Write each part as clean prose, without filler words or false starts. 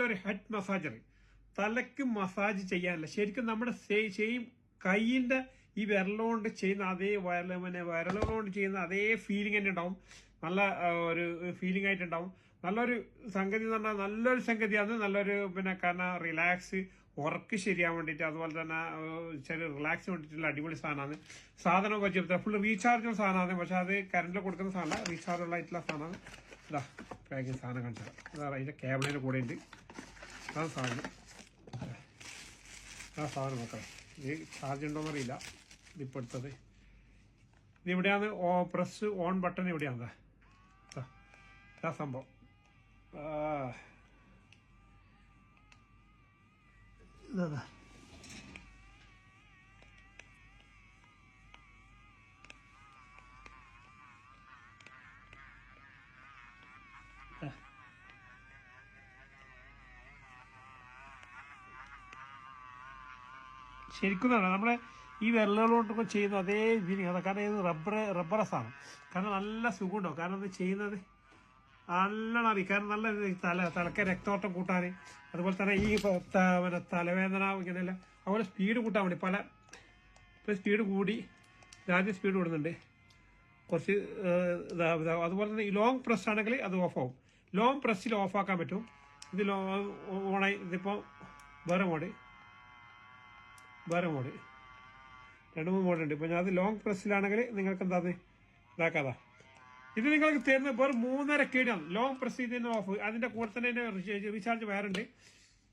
ഒരു head massager, തലക്ക് massage ചെയ്യാനല്ല, ശരിക്കും നമ്മുടെ സെയിം കൈയിന്റെ ഈ വിരലുകൊണ്ട് ചെയ്യുന്ന അതേ വിരലുകൊണ്ട് ചെയ്യുന്ന അതേ ഫീലിംഗ് തന്നെ ഉണ്ടാവും. നല്ല ഒരു ഫീലിംഗ് ആയിട്ടുണ്ടാവും. നല്ലൊരു സംഗതി എന്ന് പറഞ്ഞാൽ നല്ലൊരു സംഗതിയാണ്. നല്ലൊരു കാരണം റിലാക്സ്, ഉറക്ക് ശരിയാൻ വേണ്ടിയിട്ട്, അതുപോലെ തന്നെ ചെറിയ റിലാക്സ് വേണ്ടിയിട്ടുള്ള അടിപൊളി സാധനമാണ്. സാധനം വെച്ച് ഫുൾ റീചാർജുള്ള സാധനമാണ്. പക്ഷെ അത് കറണ്ടിൽ കൊടുക്കുന്ന സാധനം, റീചാർജുള്ള ആയിട്ടുള്ള സാധനമാണ്. ഇതാ പാക്കിങ് സാധനം കാണിച്ചാൽ അതാ അതിന്റെ കേബിളിന്റെ കൂടെ ഉണ്ട്. അതാണ് സാധനം. ആ സാധനം നോക്കാം. ഇത് ചാർജ് ഉണ്ടോന്ന് അറിയില്ല. ഇതിപ്പോൾ എടുത്തത് ഇതിവിടെയാണ്. പ്രസ് ഓൺ ബട്ടൺ ഇവിടെയാണ്. ആ സംഭവം ഇതാ ശരിക്കും നമ്മളെ ഈ വിരലുകൊണ്ടൊക്കെ ചെയ്യുന്ന അതേ ഫീലിംഗ്. കാരണം ഇത് റബ്ബറസാണ്. കാരണം നല്ല സുഖമുണ്ടാവും. കാരണം ഇത് ചെയ്യുന്നത് നല്ലോണം അറിയും. കാരണം നല്ല തലക്കെ രക്തോട്ടം കൂട്ടാൻ, അതുപോലെ തന്നെ ഈ തലവേദന ഇങ്ങനെയല്ല, അതുപോലെ സ്പീഡ് കൂട്ടാൻ വേണ്ടി ഇപ്പം സ്പീഡ് കൂടി, ആദ്യം സ്പീഡ് കൂടുന്നുണ്ട് കുറച്ച്. അതുപോലെ തന്നെ ഈ ലോങ് പ്രസ് ആണെങ്കിൽ അത് ഓഫ് ആവും. ലോങ് പ്രസ്സിൽ ഓഫ് ആക്കാൻ പറ്റും. ഇത് ഓണായി. ഇതിപ്പോൾ വേറെ മോഡ് 2-3 മോഡുണ്ട്. ഇപ്പം ഞാൻ അത് ലോങ് പ്രസ്സിലാണെങ്കിൽ നിങ്ങൾക്ക് എന്താന്ന് ഇതാക്കാതാ. ഇത് നിങ്ങൾക്ക് തരുന്ന വെറും 3.5 KD ആണ്. ലോങ് പ്രസ് ചെയ്തതിന് ഓഫ്. അതിന്റെ കൂടെ തന്നെ റീചാർജ് വേറുണ്ട്.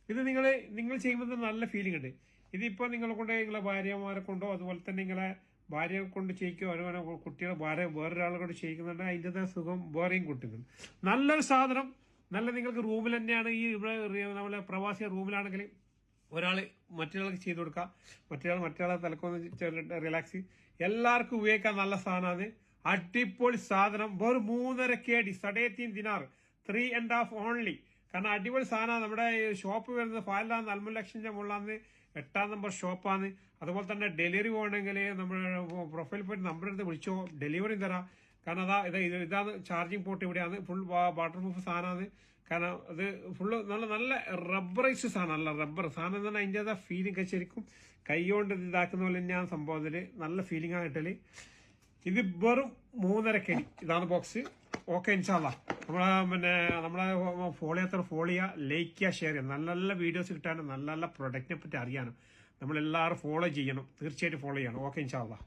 ഇത് നിങ്ങൾ ചെയ്യുമ്പോൾ നല്ല ഫീലിംഗ് ഉണ്ട്. ഇതിപ്പോൾ നിങ്ങളെ കൊണ്ട് നിങ്ങളെ ഭാര്യമാരെ കൊണ്ടോ, അതുപോലെ തന്നെ നിങ്ങളെ ഭാര്യയെ കൊണ്ട് ചെയ്യിക്കോ, അതുപോലെ കുട്ടികളെ വേറൊരാളെ കൊണ്ട് ചെയ്യിക്കുന്നുണ്ട്. അതിൻ്റെതായ സുഖം വേറെയും കിട്ടുന്നുണ്ട്. നല്ലൊരു സാധനം. നല്ല നിങ്ങൾക്ക് റൂമിൽ തന്നെയാണ്. ഈ ഇവിടെ നമ്മളെ പ്രവാസി റൂമിലാണെങ്കിൽ ഒരാൾ മറ്റൊരാൾക്ക് ചെയ്തു കൊടുക്കാം, മറ്റൊരാളെ തലക്കൊന്ന് റിലാക്സ്. എല്ലാവർക്കും ഉപയോഗിക്കാൻ നല്ല സാധനമാണ്. അടിപൊളി സാധനം. വെറും 3.5 KD, 3.5 ദിനാർ, 3.5 ഓൺലി. കാരണം അടിപൊളി സാധനമാണ്. നമ്മുടെ ഷോപ്പ് വരുന്നത് ഫാലാണ്, അൽമുലക്ഷന്റെ മുകളിലാണ്, 8-ാം നമ്പർ ഷോപ്പാണ്. അതുപോലെ തന്നെ ഡെലിവറി പോകണമെങ്കിൽ നമ്മുടെ പ്രൊഫൈൽ പോയിട്ട് നമ്പർ എടുത്ത് വിളിച്ചോ, ഡെലിവറി തരാം. കാരണം ഇതാണ് ചാർജിങ് പോർട്ട്. ഇവിടെയാണ് ഫുൾ വാട്ടർ പ്രൂഫ് സാധനമാണ്. കാരണം അത് ഫുള്ള് നല്ല റബ്ബറൈസ് സാധനം. നല്ല റബ്ബർ സാധനം എന്ന് പറഞ്ഞാൽ അതിൻ്റെതാ ഫീലിംഗ്. ശരിക്കും കൈ കൊണ്ട് ഇതാക്കുന്ന പോലെ തന്നെയാണ് സംഭവത്തിൽ. നല്ല ഫീലിംഗ് ആണ് കിട്ടല്. ഇത് വെറും 3.5 KD. ഇതാണ് ബോക്സ്. ഓക്കെ, ഇൻഷാല്ലാ നമ്മളെ ഫോളോ ചെയ്യുക, ലൈക്ക് ചെയ്യുക, ഷെയർ ചെയ്യുക. നല്ല നല്ല വീഡിയോസ് കിട്ടാനും നല്ല നല്ല പ്രൊഡക്റ്റിനെ പറ്റി അറിയാനും നമ്മളെല്ലാവരും ഫോളോ ചെയ്യണം. തീർച്ചയായിട്ടും ഫോളോ ചെയ്യണം. ഓക്കെ, ഇൻഷാല്ലാ.